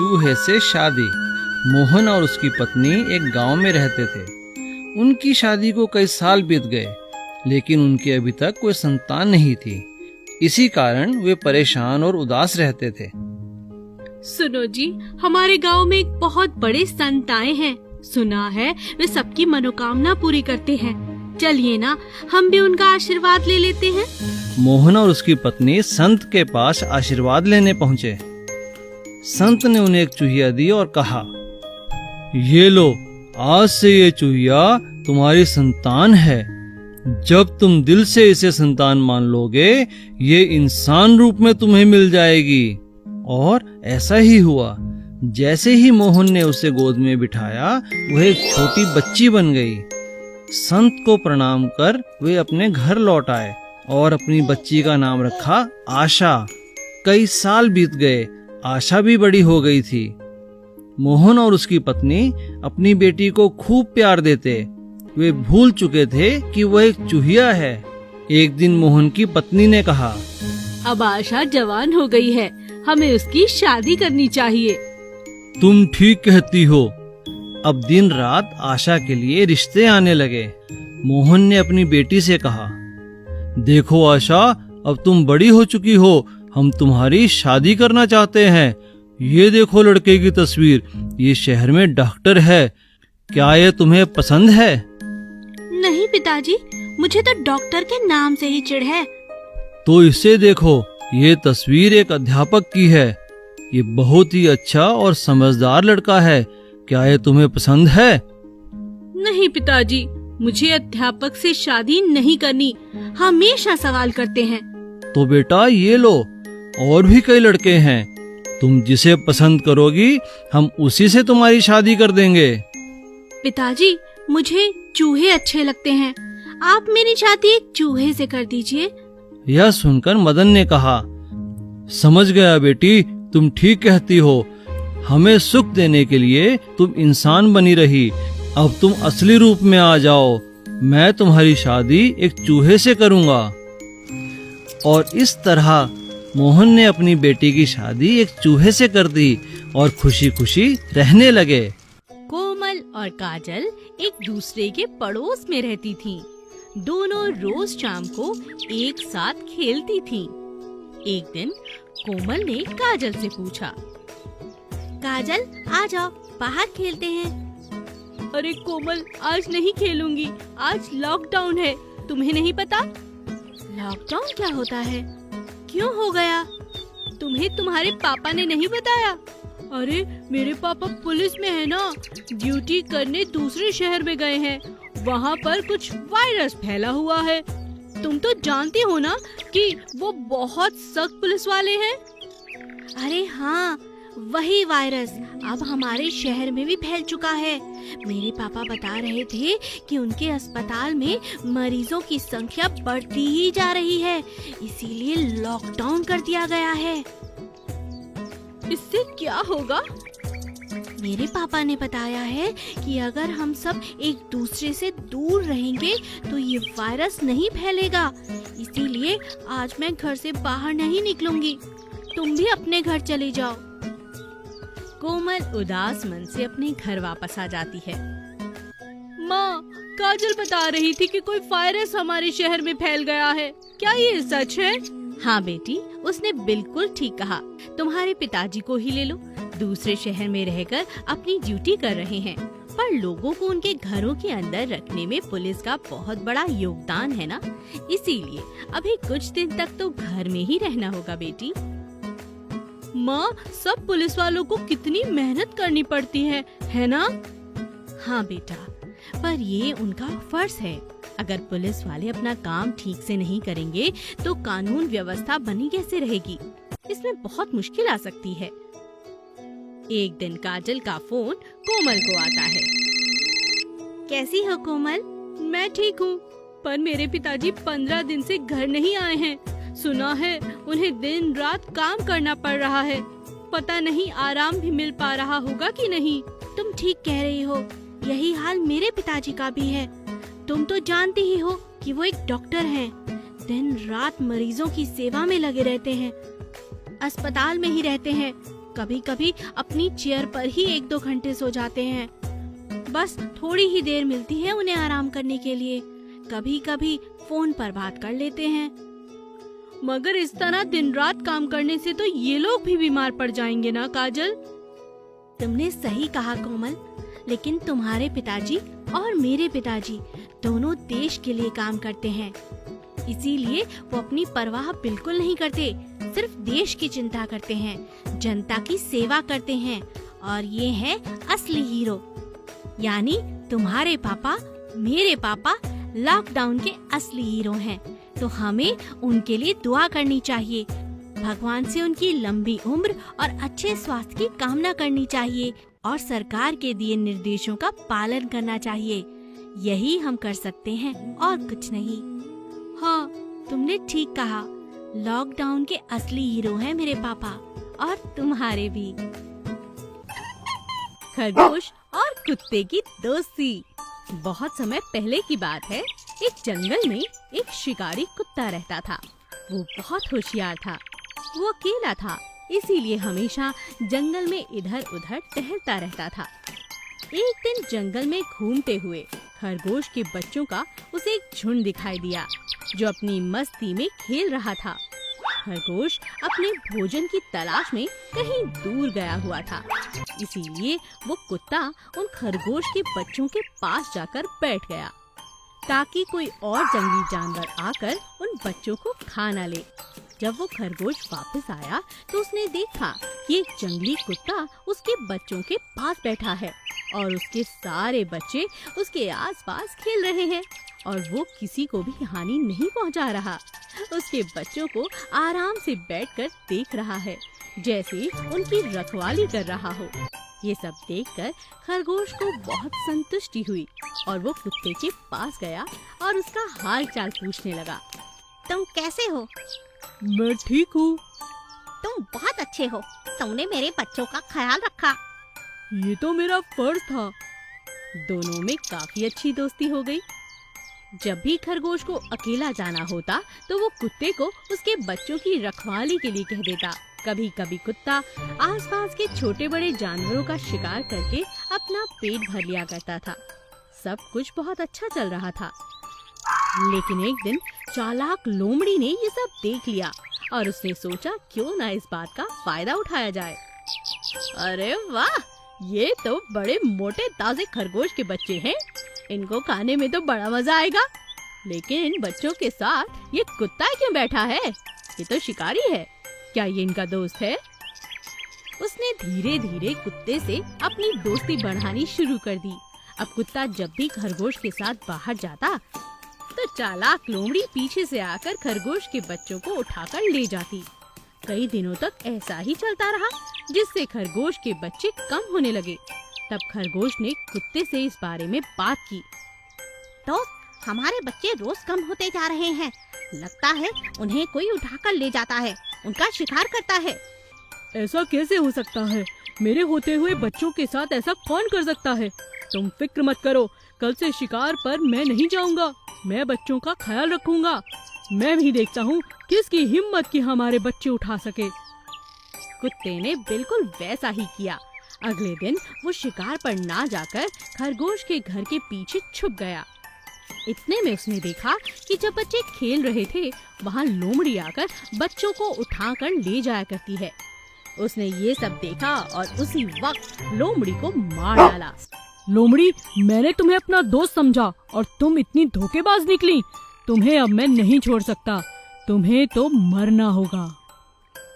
चूहे से शादी। मोहन और उसकी पत्नी एक गांव में रहते थे। उनकी शादी को कई साल बीत गए, लेकिन उनकी अभी तक कोई संतान नहीं थी। इसी कारण वे परेशान और उदास रहते थे। सुनो जी, हमारे गांव में एक बहुत बड़े संत आए हैं। सुना है वे सबकी मनोकामना पूरी करते हैं। चलिए ना, हम भी उनका आशीर्वाद ले लेते हैं। मोहन और उसकी पत्नी संत के पास आशीर्वाद लेने पहुँचे। संत ने उन्हें एक चूहिया दी और कहा, ये लो, आज से ये चूहिया तुम्हारी संतान है। जब तुम दिल से इसे संतान मान लोगे, ये इंसान रूप में तुम्हें मिल जाएगी। और ऐसा ही हुआ। जैसे ही मोहन ने उसे गोद में बिठाया, वह एक छोटी बच्ची बन गई। संत को प्रणाम कर वे अपने घर लौट आए और अपनी बच्ची का नाम रखा आशा। कई साल बीत गए, आशा भी बड़ी हो गई थी। मोहन और उसकी पत्नी अपनी बेटी को खूब प्यार देते। वे भूल चुके थे कि वह एक चूहिया है। एक दिन मोहन की पत्नी ने कहा, अब आशा जवान हो गई है, हमें उसकी शादी करनी चाहिए। तुम ठीक कहती हो। अब दिन रात आशा के लिए रिश्ते आने लगे। मोहन ने अपनी बेटी से कहा, देखो आशा, अब तुम बड़ी हो चुकी हो, हम तुम्हारी शादी करना चाहते हैं। ये देखो लड़के की तस्वीर, ये शहर में डॉक्टर है। क्या ये तुम्हें पसंद है? नहीं पिताजी, मुझे तो डॉक्टर के नाम से ही चिढ़ है। तो इसे देखो, ये तस्वीर एक अध्यापक की है। ये बहुत ही अच्छा और समझदार लड़का है। क्या ये तुम्हें पसंद है? नहीं पिताजी, मुझे अध्यापक से शादी नहीं करनी। हमेशा सवाल करते हैं। तो बेटा ये लो, और भी कई लड़के हैं। तुम जिसे पसंद करोगी, हम उसी से तुम्हारी शादी कर देंगे। पिताजी, मुझे चूहे अच्छे लगते हैं। आप मेरी शादी एक चूहे से कर दीजिए। यह सुनकर मदन ने कहा, समझ गया बेटी, तुम ठीक कहती हो। हमें सुख देने के लिए तुम इंसान बनी रही, अब तुम असली रूप में आ जाओ। मैं तुम्हारी शादी एक चूहे से करूंगा। और इस तरह मोहन ने अपनी बेटी की शादी एक चूहे से कर दी और खुशी खुशी रहने लगे। कोमल और काजल एक दूसरे के पड़ोस में रहती थीं। दोनों रोज शाम को एक साथ खेलती थीं। एक दिन कोमल ने काजल से पूछा, काजल आ जाओ, बाहर खेलते हैं। अरे कोमल, आज नहीं खेलूंगी, आज लॉकडाउन है, तुम्हें नहीं पता? लॉकडाउन क्या होता है? क्यों हो गया? तुम्हें तुम्हारे पापा ने नहीं बताया? अरे मेरे पापा पुलिस में है ना, ड्यूटी करने दूसरे शहर में गए हैं। वहाँ पर कुछ वायरस फैला हुआ है। तुम तो जानती हो ना कि वो बहुत सख्त पुलिस वाले हैं। अरे हाँ, वही वायरस अब हमारे शहर में भी फैल चुका है। मेरे पापा बता रहे थे कि उनके अस्पताल में मरीजों की संख्या बढ़ती ही जा रही है, इसीलिए लॉकडाउन कर दिया गया है। इससे क्या होगा? मेरे पापा ने बताया है कि अगर हम सब एक दूसरे से दूर रहेंगे तो ये वायरस नहीं फैलेगा। इसीलिए आज मैं घर से बाहर नहीं निकलूंगी। तुम भी अपने घर चले जाओ। कोमल उदास मन से अपने घर वापस आ जाती है। माँ, काजल बता रही थी कि कोई वायरस हमारे शहर में फैल गया है। क्या ये सच है? हाँ बेटी, उसने बिल्कुल ठीक कहा। तुम्हारे पिताजी को ही ले लो, दूसरे शहर में रहकर अपनी ड्यूटी कर रहे हैं, पर लोगों को उनके घरों के अंदर रखने में पुलिस का बहुत बड़ा योगदान है ना, इसीलिए अभी कुछ दिन तक तो घर में ही रहना होगा बेटी। माँ, सब पुलिस वालों को कितनी मेहनत करनी पड़ती है ना? हाँ बेटा, पर ये उनका फर्ज है। अगर पुलिस वाले अपना काम ठीक से नहीं करेंगे तो कानून व्यवस्था बनी कैसे रहेगी? इसमें बहुत मुश्किल आ सकती है। एक दिन काजल का फोन कोमल को आता है। कैसी हो कोमल? मैं ठीक हूँ, पर मेरे पिताजी 15 दिन से घर नहीं आए हैं। सुना है उन्हें दिन रात काम करना पड़ रहा है। पता नहीं आराम भी मिल पा रहा होगा कि नहीं। तुम ठीक कह रही हो, यही हाल मेरे पिताजी का भी है। तुम तो जानती ही हो कि वो एक डॉक्टर हैं। दिन रात मरीजों की सेवा में लगे रहते हैं, अस्पताल में ही रहते हैं। कभी कभी अपनी चेयर पर ही 1-2 घंटे सो जाते हैं। बस थोड़ी ही देर मिलती है उन्हें आराम करने के लिए। कभी कभी फोन पर बात कर लेते हैं। मगर इस तरह दिन रात काम करने से तो ये लोग भी बीमार पड़ जाएंगे ना काजल? तुमने सही कहा कोमल, लेकिन तुम्हारे पिताजी और मेरे पिताजी दोनों देश के लिए काम करते हैं, इसीलिए वो अपनी परवाह बिल्कुल नहीं करते, सिर्फ देश की चिंता करते हैं, जनता की सेवा करते हैं। और ये है असली हीरो, यानी तुम्हारे पापा, मेरे पापा लॉकडाउन के असली हीरो हैं। तो हमें उनके लिए दुआ करनी चाहिए, भगवान से उनकी लंबी उम्र और अच्छे स्वास्थ्य की कामना करनी चाहिए और सरकार के दिए निर्देशों का पालन करना चाहिए। यही हम कर सकते हैं और कुछ नहीं। हाँ, तुमने ठीक कहा, लॉकडाउन के असली हीरो हैं मेरे पापा और तुम्हारे भी। खरगोश और कुत्ते की दोस्ती। बहुत समय पहले की बात है। एक जंगल में एक शिकारी कुत्ता रहता था। वो बहुत होशियार था। वो अकेला था, इसीलिए हमेशा जंगल में इधर उधर टहलता रहता था। एक दिन जंगल में घूमते हुए खरगोश के बच्चों का उसे एक झुंड दिखाई दिया जो अपनी मस्ती में खेल रहा था। खरगोश अपने भोजन की तलाश में कहीं दूर गया हुआ था, इसीलिए वो कुत्ता उन खरगोश के बच्चों के पास जाकर बैठ गया ताकि कोई और जंगली जानवर आकर उन बच्चों को खा न ले। जब वो खरगोश वापस आया तो उसने देखा कि एक जंगली कुत्ता उसके बच्चों के पास बैठा है और उसके सारे बच्चे उसके आसपास खेल रहे हैं और वो किसी को भी हानि नहीं पहुंचा रहा। उसके बच्चों को आराम से बैठकर देख रहा है, जैसे उनकी रखवाली कर रहा हो। ये सब देखकर खरगोश को बहुत संतुष्टि हुई और वो कुत्ते के पास गया और उसका हाल चाल पूछने लगा। तुम कैसे हो? मैं ठीक हूँ। तुम बहुत अच्छे हो, तुमने मेरे बच्चों का ख्याल रखा। ये तो मेरा फर्ज था। दोनों में काफी अच्छी दोस्ती हो गई। जब भी खरगोश को अकेला जाना होता तो वो कुत्ते को उसके बच्चों की रखवाली के लिए कह देता। कभी कभी कुत्ता आसपास के छोटे बड़े जानवरों का शिकार करके अपना पेट भर लिया करता था। सब कुछ बहुत अच्छा चल रहा था, लेकिन एक दिन चालाक लोमड़ी ने ये सब देख लिया और उसने सोचा क्यों ना इस बात का फायदा उठाया जाए। अरे वाह, ये तो बड़े मोटे ताजे खरगोश के बच्चे हैं। इनको खाने में तो बड़ा मजा आएगा। लेकिन इन बच्चों के साथ ये कुत्ता क्यों बैठा है? ये तो शिकारी है। क्या ये इनका दोस्त है? उसने धीरे धीरे कुत्ते से अपनी दोस्ती बढ़ानी शुरू कर दी। अब कुत्ता जब भी खरगोश के साथ बाहर जाता तो चालाक लोमड़ी पीछे से आकर खरगोश के बच्चों को उठाकर ले जाती। कई दिनों तक ऐसा ही चलता रहा, जिससे खरगोश के बच्चे कम होने लगे। तब खरगोश ने कुत्ते से इस बारे में बात की। दोस्त, हमारे बच्चे रोज कम होते जा रहे हैं। लगता है उन्हें कोई उठाकर ले जाता है, उनका शिकार करता है। ऐसा कैसे हो सकता है? मेरे होते हुए बच्चों के साथ ऐसा कौन कर सकता है? तुम फिक्र मत करो, कल से शिकार पर मैं नहीं जाऊंगा। मैं बच्चों का ख्याल रखूंगा। मैं भी देखता हूँ किसकी हिम्मत कि हमारे बच्चे उठा सके। कुत्ते ने बिल्कुल वैसा ही किया। अगले दिन वो शिकार पर ना जाकर खरगोश के घर के पीछे छुप गया। इतने में उसने देखा कि जब बच्चे खेल रहे थे वहाँ लोमड़ी आकर बच्चों को उठाकर ले जाया करती है। उसने ये सब देखा और उसी वक्त लोमड़ी को मार डाला। लोमड़ी, मैंने तुम्हें अपना दोस्त समझा और तुम इतनी धोखेबाज निकली। तुम्हें अब मैं नहीं छोड़ सकता। तुम्हें तो मरना होगा।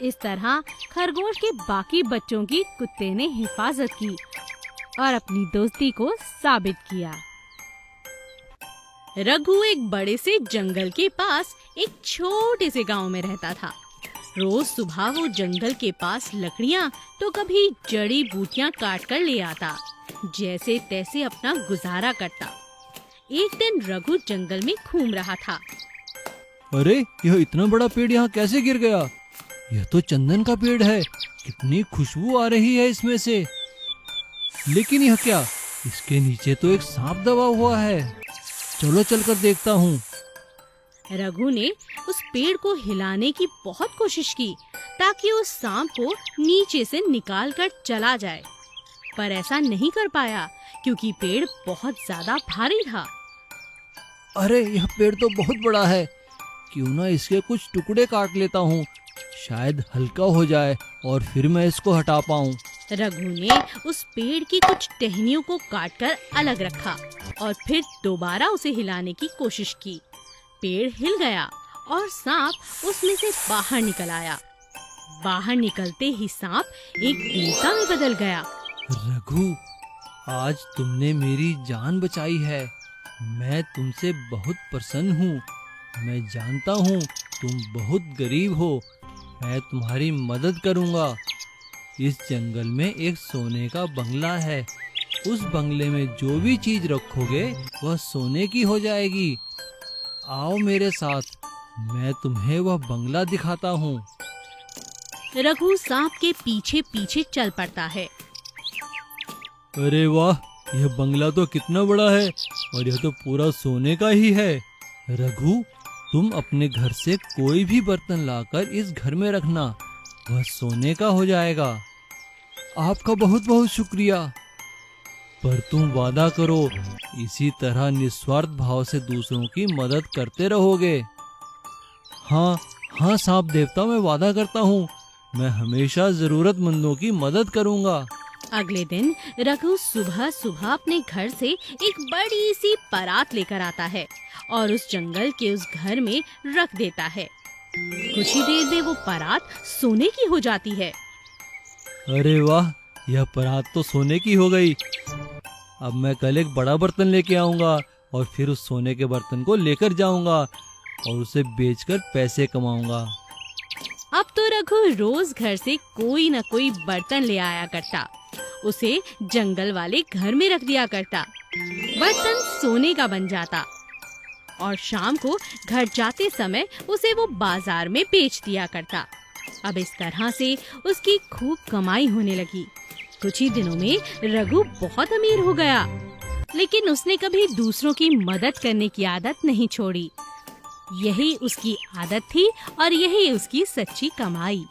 इस तरह खरगोश के बाकी बच्चों की कुत्ते ने हिफाजत की और अपनी दोस्ती को साबित किया। रघु एक बड़े से जंगल के पास एक छोटे से गांव में रहता था। रोज सुबह वो जंगल के पास लकड़ियां तो कभी जड़ी बूटियां काट कर ले आता। जैसे तैसे अपना गुजारा करता। एक दिन रघु जंगल में घूम रहा था। अरे, यह इतना बड़ा पेड़ यहाँ कैसे गिर गया? यह तो चंदन का पेड़ है। कितनी खुशबू आ रही है इसमें से। लेकिन यह क्या? इसके नीचे तो एक सांप दबा हुआ है। चलो चलकर देखता हूँ। रघु ने उस पेड़ को हिलाने की बहुत कोशिश की ताकि उस सांप को नीचे से निकाल कर चला जाए, पर ऐसा नहीं कर पाया क्योंकि पेड़ बहुत ज्यादा भारी था। अरे यह पेड़ तो बहुत बड़ा है, क्यों ना इसके कुछ टुकड़े काट लेता हूँ, शायद हल्का हो जाए और फिर मैं इसको हटा पाऊँ। रघु ने उस पेड़ की कुछ टहनियों को काटकर अलग रखा और फिर दोबारा उसे हिलाने की कोशिश की। पेड़ हिल गया और सांप उसमें से बाहर निकल आया। बाहर निकलते ही सांप एक देवता में बदल गया। रघु, आज तुमने मेरी जान बचाई है, मैं तुमसे बहुत प्रसन्न हूँ। मैं जानता हूँ तुम बहुत गरीब हो, मैं तुम्हारी मदद करूँगा। इस जंगल में एक सोने का बंगला है, उस बंगले में जो भी चीज रखोगे वह सोने की हो जाएगी। आओ मेरे साथ, मैं तुम्हें वह बंगला दिखाता हूँ। रघु सांप के पीछे पीछे चल पड़ता है। अरे वाह, यह बंगला तो कितना बड़ा है और यह तो पूरा सोने का ही है। रघु, तुम अपने घर से कोई भी बर्तन लाकर इस घर में रखना, वह सोने का हो जाएगा। आपका बहुत बहुत शुक्रिया, पर तुम वादा करो इसी तरह निस्वार्थ भाव से दूसरों की मदद करते रहोगे। हाँ हाँ सांप देवता, मैं वादा करता हूँ, मैं हमेशा जरूरतमंदों की मदद करूँगा। अगले दिन रघु सुबह सुबह अपने घर से एक बड़ी सी परात लेकर आता है और उस जंगल के उस घर में रख देता है। कुछ ही देर में वो परात सोने की हो जाती है। अरे वाह, यह परात तो सोने की हो गई। अब मैं कल एक बड़ा बर्तन लेके आऊंगा और फिर उस सोने के बर्तन को लेकर जाऊंगा और उसे बेचकर पैसे कमाऊंगा। अब तो रघु रोज घर से कोई न कोई बर्तन ले आया करता, उसे जंगल वाले घर में रख दिया करता। बर्तन सोने का बन जाता और शाम को घर जाते समय उसे वो बाजार में बेच दिया करता। अब इस तरह से उसकी खूब कमाई होने लगी। कुछ ही दिनों में रघु बहुत अमीर हो गया, लेकिन उसने कभी दूसरों की मदद करने की आदत नहीं छोड़ी। यही उसकी आदत थी और यही उसकी सच्ची कमाई।